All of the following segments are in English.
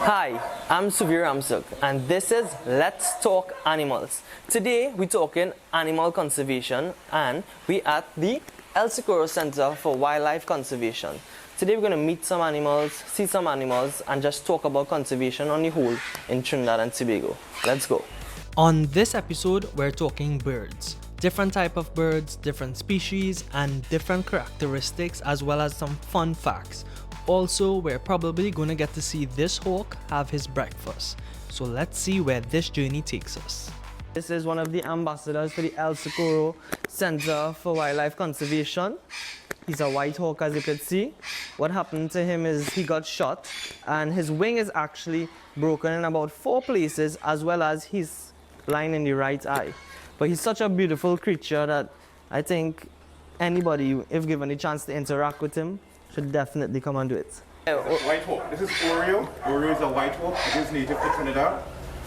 Hi, I'm Suvir Ramsuk and this is Let's Talk Animals. Today we're talking animal conservation and we at the El Socorro Center for Wildlife Conservation. Today we're going to meet some animals, see some animals and just talk about conservation on the whole in Trinidad and Tobago. Let's go. On this episode, we're talking birds. Different type of birds, different species, and different characteristics, as well as some fun facts. Also, we're probably gonna get to see this hawk have his breakfast. So let's see where this journey takes us. This is one of the ambassadors for the El Socorro Center for Wildlife Conservation. He's a white hawk, as you can see. What happened to him is he got shot and his wing is actually broken in about 4 places, as well as he's blind in the right eye. But he's such a beautiful creature that I think anybody, if given a chance to interact with him, should definitely come and do it. White hawk. This is Oreo. Oreo is a white hawk. It is native to Trinidad.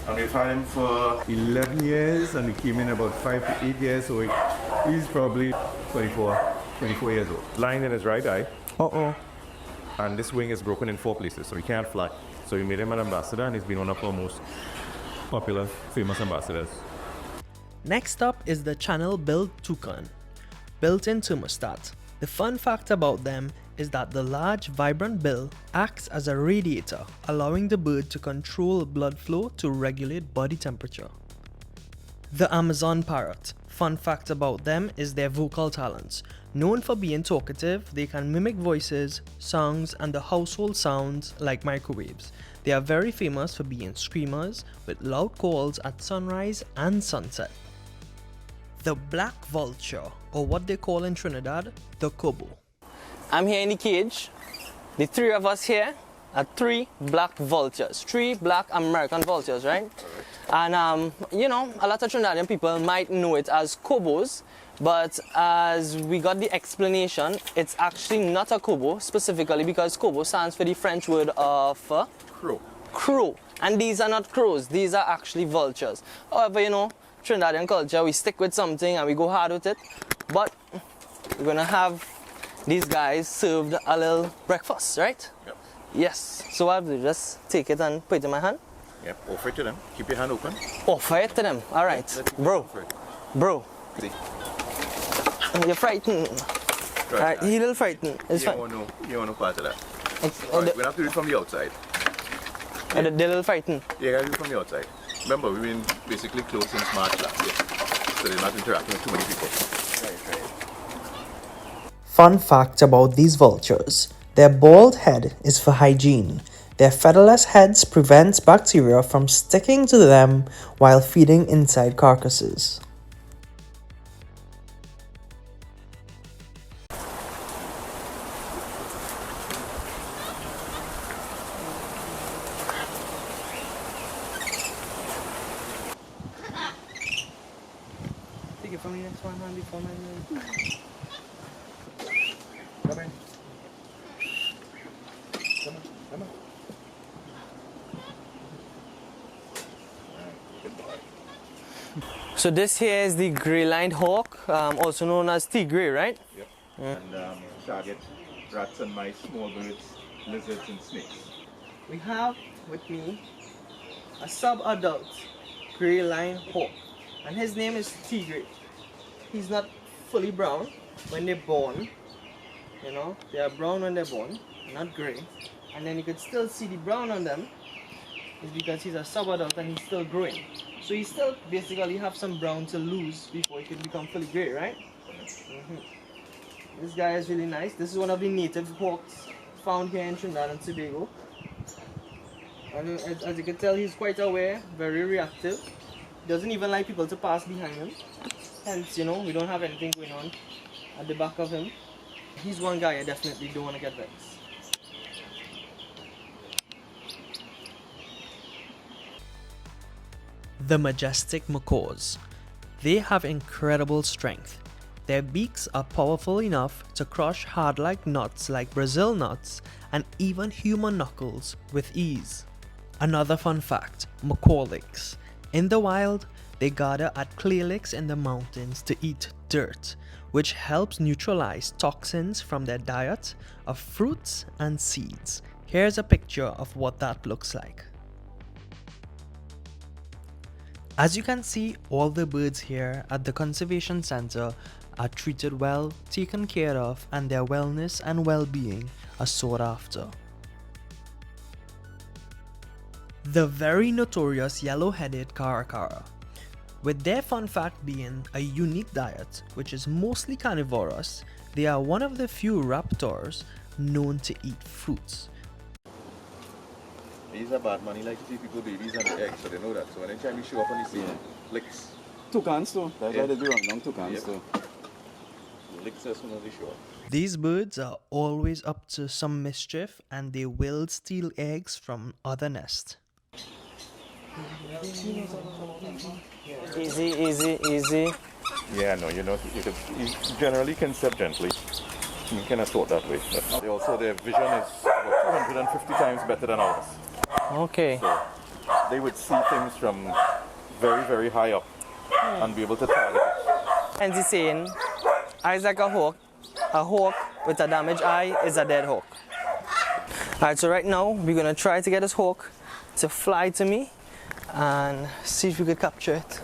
And we've had him for 11 years and he came in about 5 to 8 years, so he's probably 24 years old. Blind in his right eye. And this wing is broken in 4 places, so he can't fly. So we made him an ambassador and he's been one of our most popular, famous ambassadors. Next up is the channel-billed toucan, built-in thermostat. The fun fact about them is that the large, vibrant bill acts as a radiator, allowing the bird to control blood flow to regulate body temperature. The Amazon parrot. Fun fact about them is their vocal talents. Known for being talkative, they can mimic voices, songs, and the household sounds like microwaves. They are very famous for being screamers with loud calls at sunrise and sunset. The black vulture, or what they call in Trinidad, the kobo. I'm here in the cage. The 3 of us here are 3 black vultures, 3 black American vultures, right? And you know, a lot of Trinidadian people might know it as kobos, but as we got the explanation, it's actually not a kobo, specifically because kobo stands for the French word of Crow. crow. And these are not crows, these are actually vultures. However, you know, Trinidadian culture, we stick with something and we go hard with it. But we're gonna have these guys served a little breakfast, right? Yep. Yes. So I'll do, just take it and put it in my hand. Yep, offer it to them. Keep your hand open. Offer it to them. All right. Bro. See. You're frightened. All right. He a little frightened. It's fine. You want no part of that. Oh, Right, we'll have to do it from the outside. they're a little frightened. Yeah, gotta do it from the outside. Remember, we've been basically closed since March last year, so they're not interacting with too many people. Right. Fun fact about these vultures. Their bald head is for hygiene. Their featherless heads prevents bacteria from sticking to them while feeding inside carcasses. Take it from the next one hand before my Come in. Come on. Good boy. So this here is the gray-lined hawk, also known as tigre, right? Yep. And target rats and mice, small birds, lizards and snakes. We have with me a sub-adult gray-lined hawk, and his name is Tigre. He's not fully brown when they're born, you know, they are brown when they're born, not gray. And then you can still see the brown on them is because he's a sub-adult and he's still growing. So he still basically have some brown to lose before he could become fully gray, right? This guy is really nice. This is one of the native hawks found here in Trinidad and Tobago. And as you can tell, he's quite aware, very reactive. Doesn't even like people to pass behind him. Hence, you know, we don't have anything going on at the back of him. He's one guy I definitely don't want to get vexed. The majestic macaws. They have incredible strength. Their beaks are powerful enough to crush hard like nuts like Brazil nuts and even human knuckles with ease. Another fun fact, macaw lakes. In the wild, they gather at clay lakes in the mountains to eat dirt, which helps neutralize toxins from their diet of fruits and seeds. Here's a picture of what that looks like. As you can see, all the birds here at the conservation center are treated well, taken care of, and their wellness and well-being are sought after. The very notorious yellow-headed caracara, with their fun fact being a unique diet which is mostly carnivorous, they are one of the few raptors known to eat fruits. These are bad man. He like to see people babies and the eggs, so they know that. So anytime you show up on the scene, licks. Toucans too. That's why they do run down toucans too. Licks as soon as they show up. These birds are always up to some mischief and they will steal eggs from other nests. Easy, easy, easy. Yeah, no, you generally can step gently. You cannot talk that way. But also their vision is about 250 times better than ours. Okay. So they would see things from very, very high up and be able to target it. And he's saying, eyes like a hawk with a damaged eye is a dead hawk. Alright, so right now we're gonna try to get this hawk to fly to me and see if we could capture it.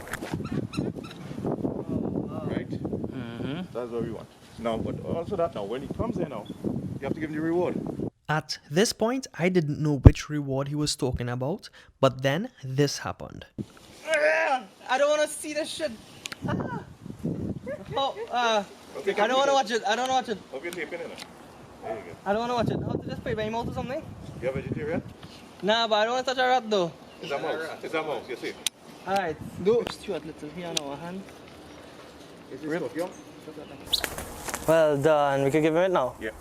Right? Mm-hmm. That's what we want. Now, but also that now, when he comes in now, you have to give him the reward. At this point, I didn't know which reward he was talking about, but then this happened. I don't want to see this shit. Okay, I don't want to watch it. I don't want to watch it. Okay, tape it in there. There you go. I don't want to watch it. How to just put it by my mouth or something? You're vegetarian? Nah, but I don't want to touch a rat though. It's a mouse. It's a mouse, you see. Alright, do Stuart little here on our hand. Is this scorpion? Well done. We can give him it now. Yeah.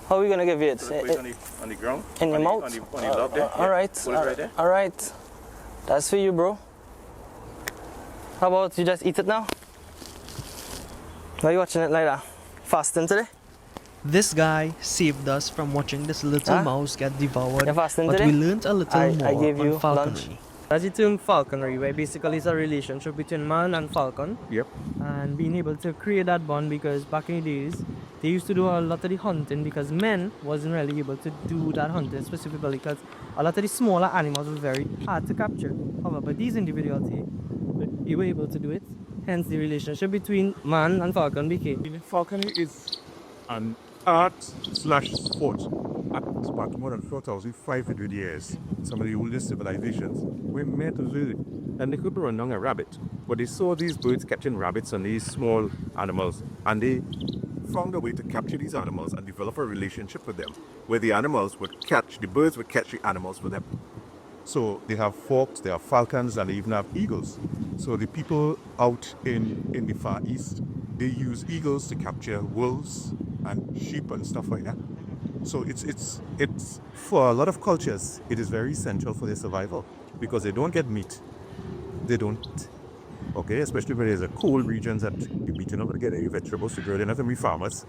How are we gonna give you it? So put it on the ground. In your mouth? On the lobe there. Alright. Put it right there. Alright. That's for you, bro. How about you just eat it now? Why are you watching it like that? Fasting today? This guy saved us from watching this little Huh? mouse get devoured, You're fasting but today? we learned a little I more gave you on falconry. lunch. That's the term falconry, where basically it's a relationship between man and falcon. Yep. And being able to create that bond, because back in the days they used to do a lot of the hunting because men wasn't really able to do that hunting specifically because a lot of the smaller animals were very hard to capture. However, these individuals here, they were able to do it. Hence the relationship between man and falcon became. Falconry is an art/sport that sparked more than 4,500 years. Some of the oldest civilizations were met with it, and they could run down a rabbit. But they saw these birds catching rabbits and these small animals, and they found a way to capture these animals and develop a relationship with them, where the birds would catch the animals for them. So they have hawks, they have falcons, and they even have eagles. So the people out in the Far East, they use eagles to capture wolves and sheep and stuff like that. So it's for a lot of cultures, it is very essential for their survival because they don't get meat. They don't. Okay, especially when there's a cold regions that the meat, you're not going to get any vegetables to grow. They're not going to be farmers.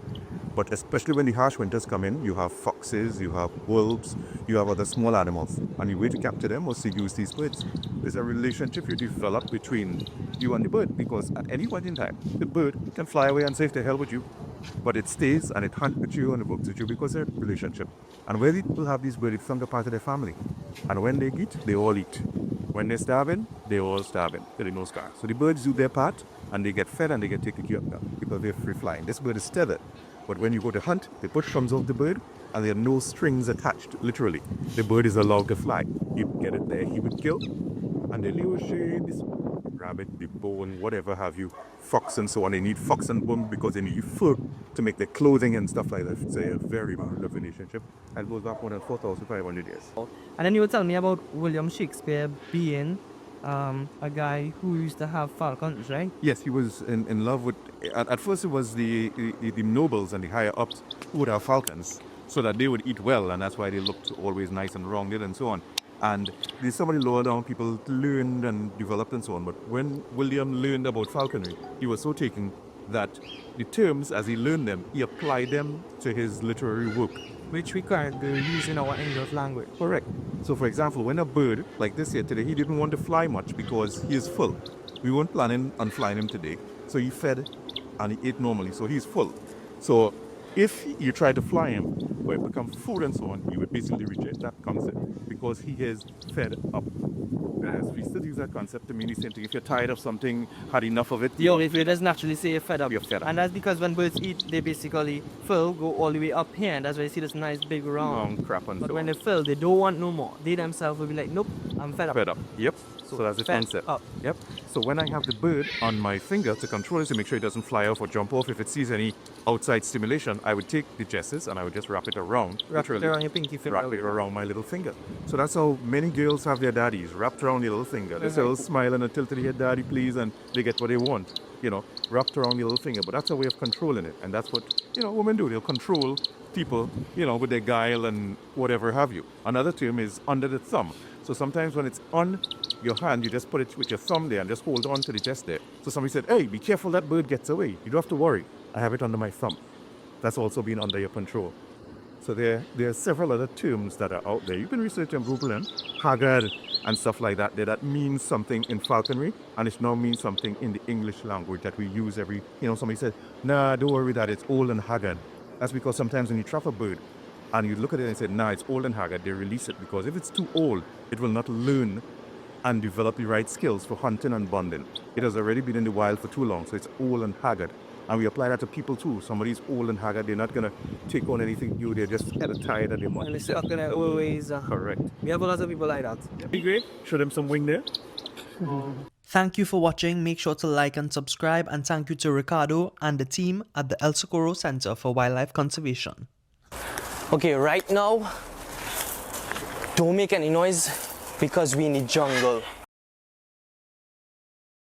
But especially when the harsh winters come in, you have foxes, you have wolves, you have other small animals. And the way to capture them was to use these birds. There's a relationship you develop between you and the bird because at any point in time, the bird can fly away and say to hell with you. But it stays and it hunts with you and it works with you because they're a relationship. And where people have these birds, it becomes a part of their family. And when they eat, they all eat. When they're starving, they're all starving. There is no scar. So the birds do their part and they get fed and they get taken care of because they're free flying. This bird is tethered. But when you go to hunt, they put thumbs off the bird and there are no strings attached, literally. The bird is allowed to fly. You get it there, he would kill. And then they will share this rabbit, the bone, whatever have you, fox and so on. They need fox and bone because they need fur to make their clothing and stuff like that. It's a very good relationship. And it goes back more than 4,500 years. And then you would tell me about William Shakespeare being a guy who used to have falcons, right? Yes, he was in love with. At first, it was the nobles and the higher ups who would have falcons, so that they would eat well, and that's why they looked always nice and rounded and so on. And there's some of the lower down people learned and developed and so on. But when William learned about falconry, he was so taken that the terms, as he learned them, he applied them to his literary work. Which we currently use in our English language. Correct. So, for example, when a bird, like this here today, he didn't want to fly much because he is full. We weren't planning on flying him today. So he fed and he ate normally, so he's full. So if you try to fly him or it becomes food and so on, you would basically reject that concept because he is fed up. As we still use that concept to mean the same thing. If you're tired of something, had enough of it, Your refrigerators naturally say you're fed up. You're fed up. And that's because when birds eat, they basically fill, go all the way up here, and that's why you see this nice big round. crap and But so when on. they fill, they don't want no more. They themselves will be like, nope, I'm fed up. Fed up. Yep. So that's the fed concept. up. Yep. So when I have the bird on my finger to control it to make sure it doesn't fly off or jump off, if it sees any outside stimulation, I would take the gestures and I would just wrap it around. Wrap it literally. around your pinky finger. Wrap it around my little finger. So that's how many girls have their daddies wrapped around their little finger. They still smile and tilt to their daddy, please, and they get what they want. You know, wrapped around your little finger. But that's a way of controlling it, and that's what women do. They'll control people, with their guile and whatever have you. Another term is under the thumb. So sometimes when it's on your hand, you just put it with your thumb there and just hold on to the chest there. So somebody said, hey, be careful that bird gets away. You don't have to worry. I have it under my thumb. That's also been under your control. So there are several other terms that are out there. You can research and Google them. Haggard and stuff like that. That means something in falconry, and it now means something in the English language that we use every. Somebody said, nah, don't worry that it's old and haggard. That's because sometimes when you trap a bird and you look at it and say, nah, it's old and haggard, they release it because if it's too old, it will not learn and develop the right skills for hunting and bonding. It has already been in the wild for too long, so it's old and haggard. And we apply that to people too. Somebody's old and haggard, they're not going to take on anything new, they're just kind of tired and they want. And they stuck in their old ways. Correct. We have a lot of people like that. Be great. Show them some wing there. Thank you for watching. Make sure to like and subscribe, and thank you to Ricardo and the team at the El Socorro Center for Wildlife Conservation. Okay, right now, don't make any noise because we in the jungle.